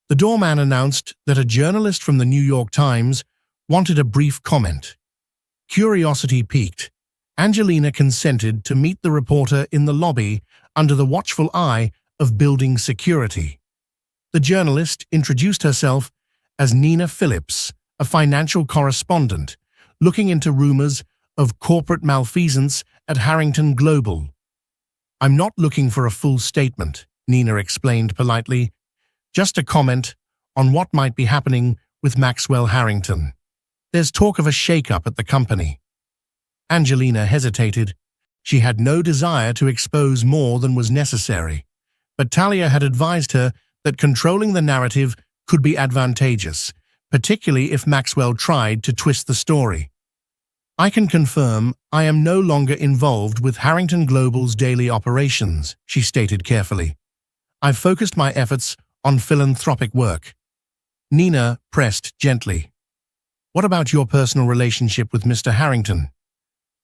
The doorman announced that a journalist from the New York Times wanted a brief comment. Curiosity piqued. Angelina consented to meet the reporter in the lobby under the watchful eye of building security. The journalist introduced herself as Nina Phillips, a financial correspondent, looking into rumors of corporate malfeasance at Harrington Global. I'm not looking for a full statement, Nina explained politely. Just a comment on what might be happening with Maxwell Harrington. There's talk of a shake-up at the company. Angelina hesitated. She had no desire to expose more than was necessary, but Talia had advised her that controlling the narrative could be advantageous, particularly if Maxwell tried to twist the story. I can confirm I am no longer involved with Harrington Global's daily operations, she stated carefully. I've focused my efforts on philanthropic work. Nina pressed gently. What about your personal relationship with Mr. Harrington?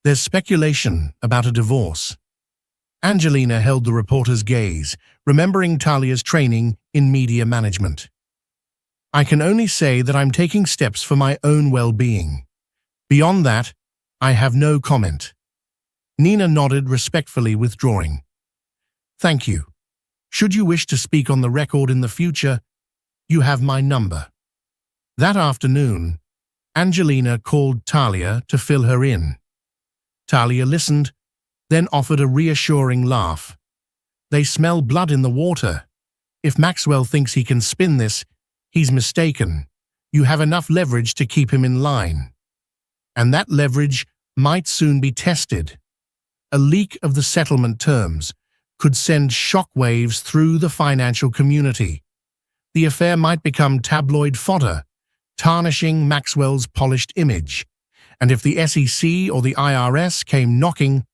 There's speculation about a divorce. Angelina held the reporter's gaze, remembering Talia's training in media management. I can only say that I'm taking steps for my own well-being. Beyond that, I have no comment. Nina nodded, respectfully withdrawing. Thank you. Should you wish to speak on the record in the future, you have my number. That afternoon, Angelina called Talia to fill her in. Talia listened, then offered a reassuring laugh. They smell blood in the water. If Maxwell thinks he can spin this, he's mistaken. You have enough leverage to keep him in line. And that leverage might soon be tested. A leak of the settlement terms could send shockwaves through the financial community. The affair might become tabloid fodder, tarnishing Maxwell's polished image. And if the SEC or the IRS came knocking,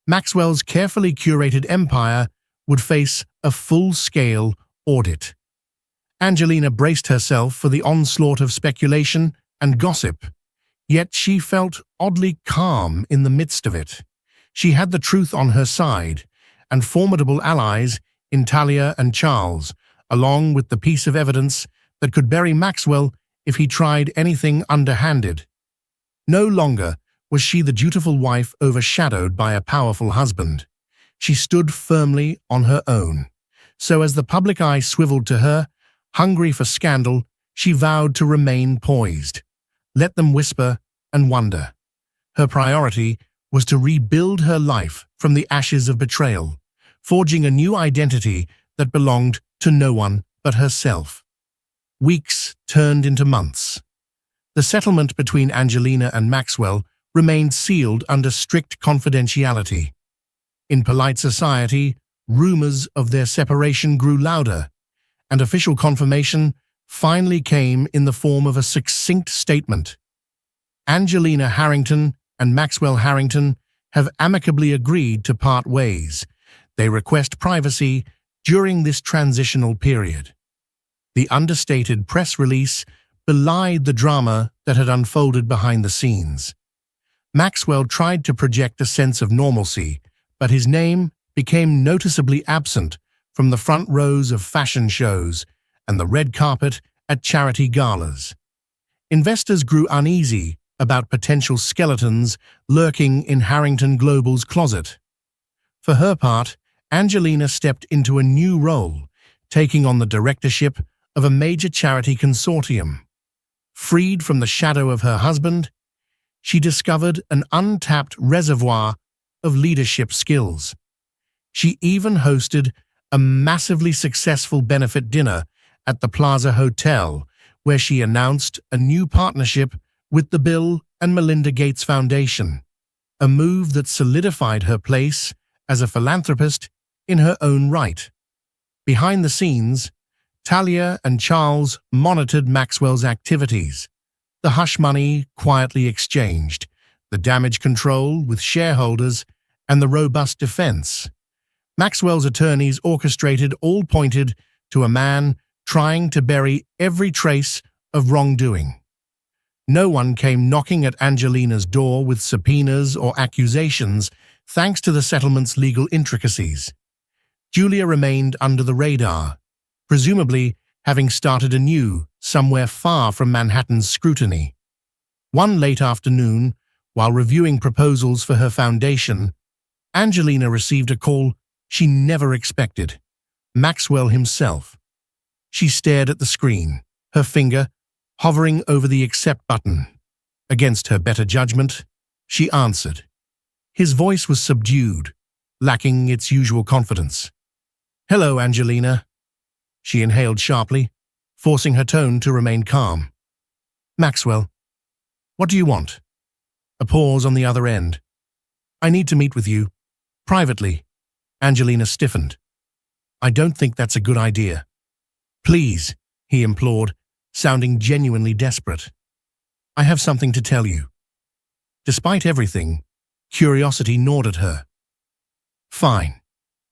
Maxwell's carefully curated empire would face a full-scale audit. Angelina braced herself for the onslaught of speculation and gossip, yet she felt oddly calm in the midst of it. She had the truth on her side, and formidable allies in Talia and Charles, along with the piece of evidence that could bury Maxwell if he tried anything underhanded. No longer was she the dutiful wife overshadowed by a powerful husband. She stood firmly on her own. So as the public eye swiveled to her, hungry for scandal, she vowed to remain poised. Let them whisper and wonder. Her priority was to rebuild her life from the ashes of betrayal, forging a new identity that belonged to no one but herself. Weeks turned into months. The settlement between Angelina and Maxwell remained sealed under strict confidentiality. In polite society, rumors of their separation grew louder, and official confirmation finally came in the form of a succinct statement. Angelina Harrington and Maxwell Harrington have amicably agreed to part ways. They request privacy during this transitional period. The understated press release belied the drama that had unfolded behind the scenes. Maxwell tried to project a sense of normalcy, but his name became noticeably absent from the front rows of fashion shows and the red carpet at charity galas. Investors grew uneasy about potential skeletons lurking in Harrington Global's closet. For her part, Angelina stepped into a new role, taking on the directorship of a major charity consortium. Freed from the shadow of her husband, she discovered an untapped reservoir of leadership skills. She even hosted a massively successful benefit dinner at the Plaza Hotel, where she announced a new partnership with the Bill and Melinda Gates Foundation, a move that solidified her place as a philanthropist in her own right. Behind the scenes, Talia and Charles monitored Maxwell's activities, the hush money quietly exchanged, the damage control with shareholders, and the robust defense. Maxwell's attorneys orchestrated all pointed to a man trying to bury every trace of wrongdoing. No one came knocking at Angelina's door with subpoenas or accusations thanks to the settlement's legal intricacies. Julia remained under the radar, presumably having started anew somewhere far from Manhattan's scrutiny. One late afternoon, while reviewing proposals for her foundation, Angelina received a call she never expected. Maxwell himself. She stared at the screen, her finger hovering over the accept button. Against her better judgment, she answered. His voice was subdued, lacking its usual confidence. "Hello, Angelina." She inhaled sharply, forcing her tone to remain calm. "Maxwell, what do you want?" A pause on the other end. "I need to meet with you. Privately." Angelina stiffened. "I don't think that's a good idea." "Please," he implored, sounding genuinely desperate. "I have something to tell you." Despite everything, curiosity gnawed at her. "Fine.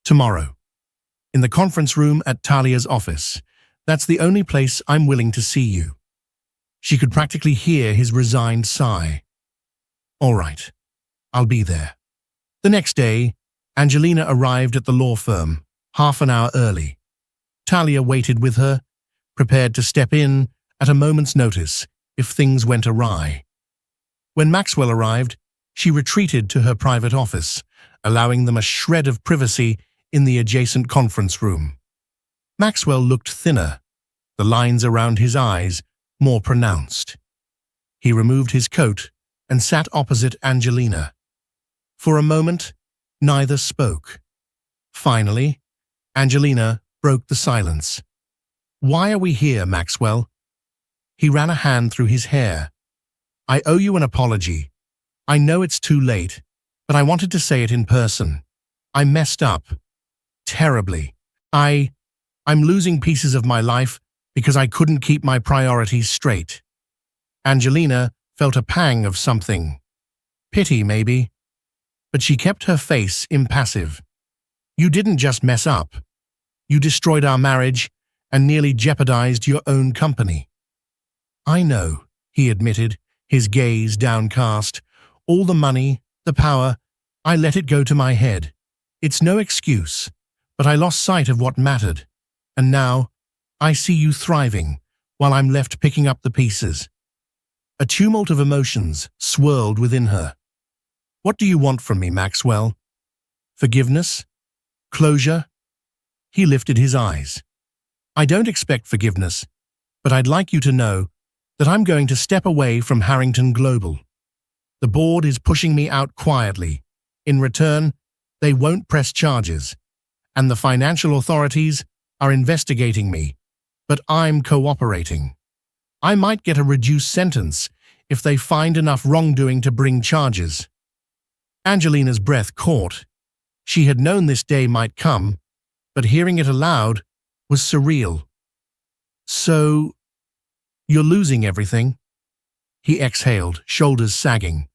Tomorrow. In the conference room at Talia's office. That's the only place I'm willing to see you." She could practically hear his resigned sigh. "All right. I'll be there." The next day, Angelina arrived at the law firm, half an hour early. Talia waited with her, prepared to step in at a moment's notice if things went awry. When Maxwell arrived, she retreated to her private office, allowing them a shred of privacy in the adjacent conference room. Maxwell looked thinner, the lines around his eyes more pronounced. He removed his coat and sat opposite Angelina. For a moment, neither spoke. Finally, Angelina broke the silence. "Why are we here, Maxwell?" He ran a hand through his hair. "I owe you an apology. I know it's too late, but I wanted to say it in person. I messed up. Terribly. I'm losing pieces of my life because I couldn't keep my priorities straight. Angelina felt a pang of something. Pity, maybe. But she kept her face impassive. You didn't just mess up. You destroyed our marriage and nearly jeopardized your own company. I know, he admitted, his gaze downcast. All the money, the power, I let it go to my head. It's no excuse, but I lost sight of what mattered. And now, I see you thriving, while I'm left picking up the pieces. A tumult of emotions swirled within her. What do you want from me, Maxwell? Forgiveness? Closure? He lifted his eyes. I don't expect forgiveness, but I'd like you to know that I'm going to step away from Harrington Global. The board is pushing me out quietly. In return, they won't press charges, and the financial authorities are investigating me, but I'm cooperating. I might get a reduced sentence if they find enough wrongdoing to bring charges. Angelina's breath caught. She had known this day might come, but hearing it aloud was surreal. So, you're losing everything? He exhaled, shoulders sagging.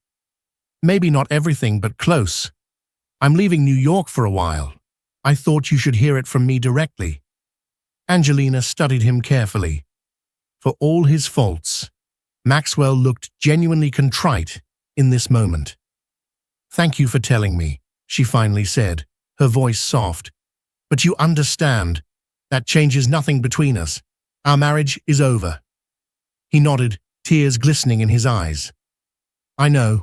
Maybe not everything, but close. I'm leaving New York for a while. I thought you should hear it from me directly. Angelina studied him carefully. For all his faults, Maxwell looked genuinely contrite in this moment. Thank you for telling me, she finally said, her voice soft. But you understand, that changes nothing between us. Our marriage is over. He nodded, tears glistening in his eyes. I know.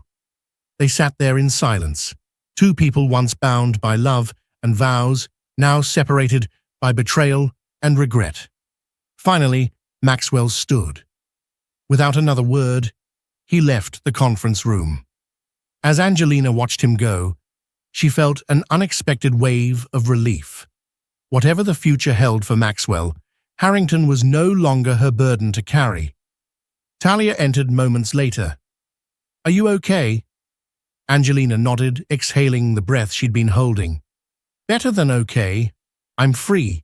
They sat there in silence. Two people once bound by love and vows, now separated by betrayal and regret. Finally, Maxwell stood. Without another word, he left the conference room. As Angelina watched him go, she felt an unexpected wave of relief. Whatever the future held for Maxwell, Harrington was no longer her burden to carry. Talia entered moments later. Are you okay? Angelina nodded, exhaling the breath she'd been holding. Better than okay. I'm free.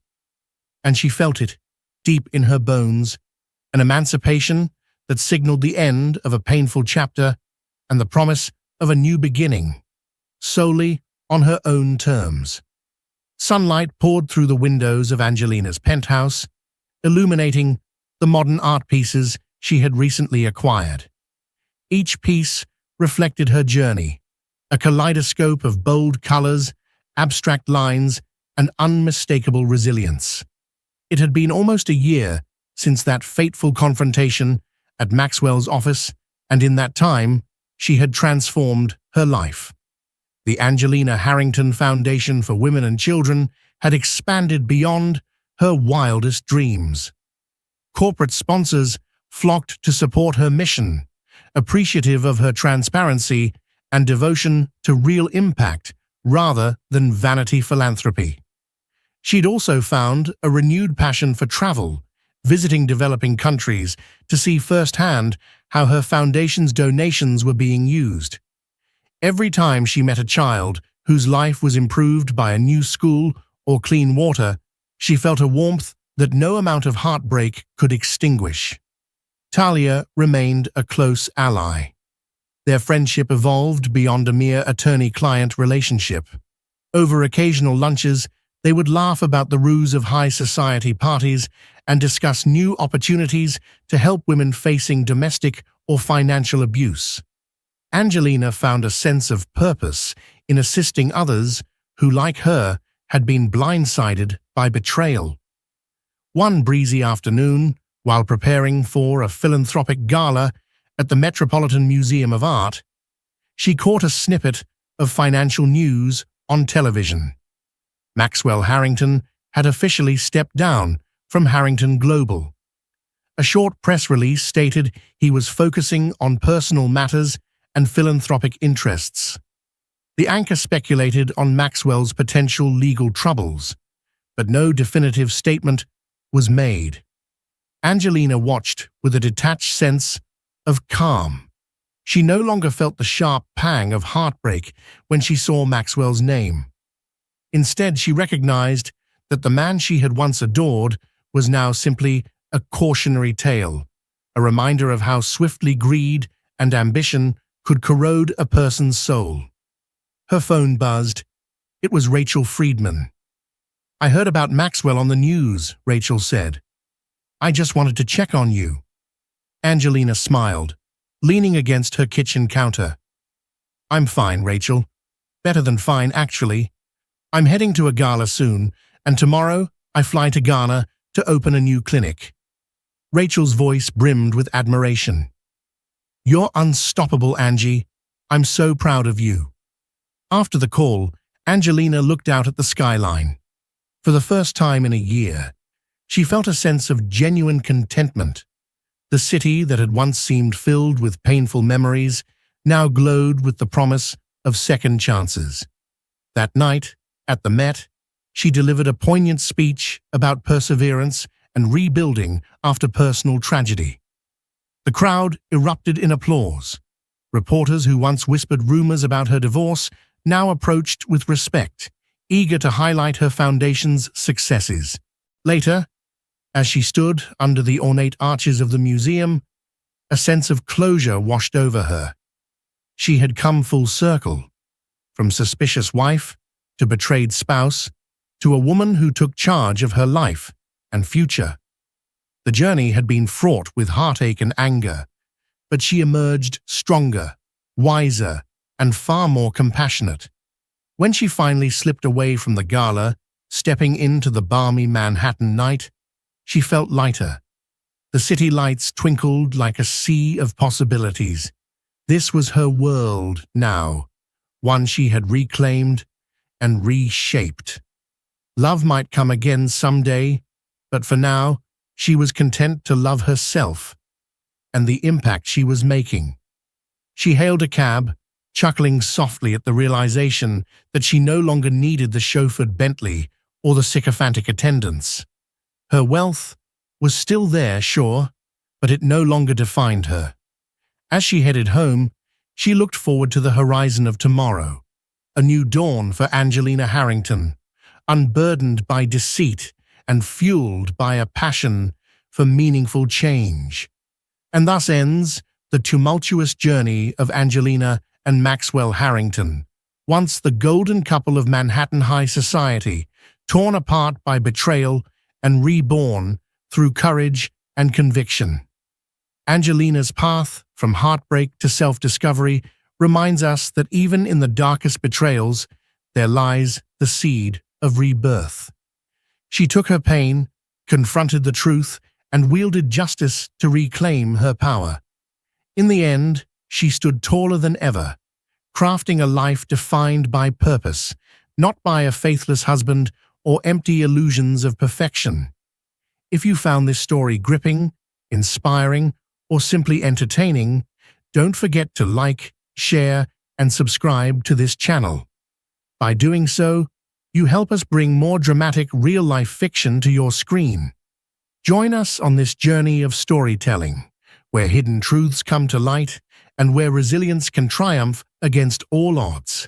And she felt it, deep in her bones, an emancipation that signaled the end of a painful chapter and the promise of a new beginning, solely on her own terms. Sunlight poured through the windows of Angelina's penthouse, illuminating the modern art pieces she had recently acquired. Each piece reflected her journey, a kaleidoscope of bold colors, abstract lines, and unmistakable resilience. It had been almost a year since that fateful confrontation at Maxwell's office, and in that time, she had transformed her life. The Angelina Harrington Foundation for Women and Children had expanded beyond her wildest dreams. Corporate sponsors flocked to support her mission, appreciative of her transparency and devotion to real impact rather than vanity philanthropy. She'd also found a renewed passion for travel, visiting developing countries to see firsthand how her foundation's donations were being used. Every time she met a child whose life was improved by a new school or clean water, she felt a warmth that no amount of heartbreak could extinguish. Talia remained a close ally. Their friendship evolved beyond a mere attorney-client relationship. Over occasional lunches, they would laugh about the ruse of high society parties and discuss new opportunities to help women facing domestic or financial abuse. Angelina found a sense of purpose in assisting others who, like her, had been blindsided by betrayal. One breezy afternoon, while preparing for a philanthropic gala at the Metropolitan Museum of Art, she caught a snippet of financial news on television. Maxwell Harrington had officially stepped down from Harrington Global. A short press release stated he was focusing on personal matters and philanthropic interests. The anchor speculated on Maxwell's potential legal troubles, but no definitive statement was made. Angelina watched with a detached sense of calm. She no longer felt the sharp pang of heartbreak when she saw Maxwell's name. Instead, she recognized that the man she had once adored was now simply a cautionary tale, a reminder of how swiftly greed and ambition could corrode a person's soul. Her phone buzzed. It was Rachel Friedman. "I heard about Maxwell on the news," Rachel said. "I just wanted to check on you." Angelina smiled, leaning against her kitchen counter. "I'm fine, Rachel. Better than fine, actually. I'm heading to a gala soon, and tomorrow I fly to Ghana to open a new clinic." Rachel's voice brimmed with admiration. "You're unstoppable, Angie. I'm so proud of you." After the call, Angelina looked out at the skyline. For the first time in a year, she felt a sense of genuine contentment. The city that had once seemed filled with painful memories now glowed with the promise of second chances. That night, at the Met, she delivered a poignant speech about perseverance and rebuilding after personal tragedy. The crowd erupted in applause. Reporters who once whispered rumors about her divorce now approached with respect, eager to highlight her foundation's successes. Later, as she stood under the ornate arches of the museum, a sense of closure washed over her. She had come full circle, from suspicious wife to betrayed spouse to a woman who took charge of her life and future. The journey had been fraught with heartache and anger, but she emerged stronger, wiser, and far more compassionate. When she finally slipped away from the gala, stepping into the balmy Manhattan night, she felt lighter. The city lights twinkled like a sea of possibilities. This was her world now, one she had reclaimed and reshaped. Love might come again someday, but for now, she was content to love herself and the impact she was making. She hailed a cab, chuckling softly at the realization that she no longer needed the chauffeured Bentley or the sycophantic attendants. Her wealth was still there, sure, but it no longer defined her. As she headed home, she looked forward to the horizon of tomorrow, a new dawn for Angelina Harrington, unburdened by deceit and fueled by a passion for meaningful change. And thus ends the tumultuous journey of Angelina and Maxwell Harrington, once the golden couple of Manhattan high society, torn apart by betrayal and reborn through courage and conviction. Angelina's path from heartbreak to self-discovery reminds us that even in the darkest betrayals, there lies the seed of rebirth. She took her pain, confronted the truth, and wielded justice to reclaim her power. In the end, she stood taller than ever, crafting a life defined by purpose, not by a faithless husband or empty illusions of perfection. If you found this story gripping, inspiring, or simply entertaining, don't forget to like, share, and subscribe to this channel. By doing so, you help us bring more dramatic real-life fiction to your screen. Join us on this journey of storytelling, where hidden truths come to light and where resilience can triumph against all odds.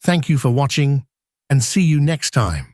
Thank you for watching, and see you next time.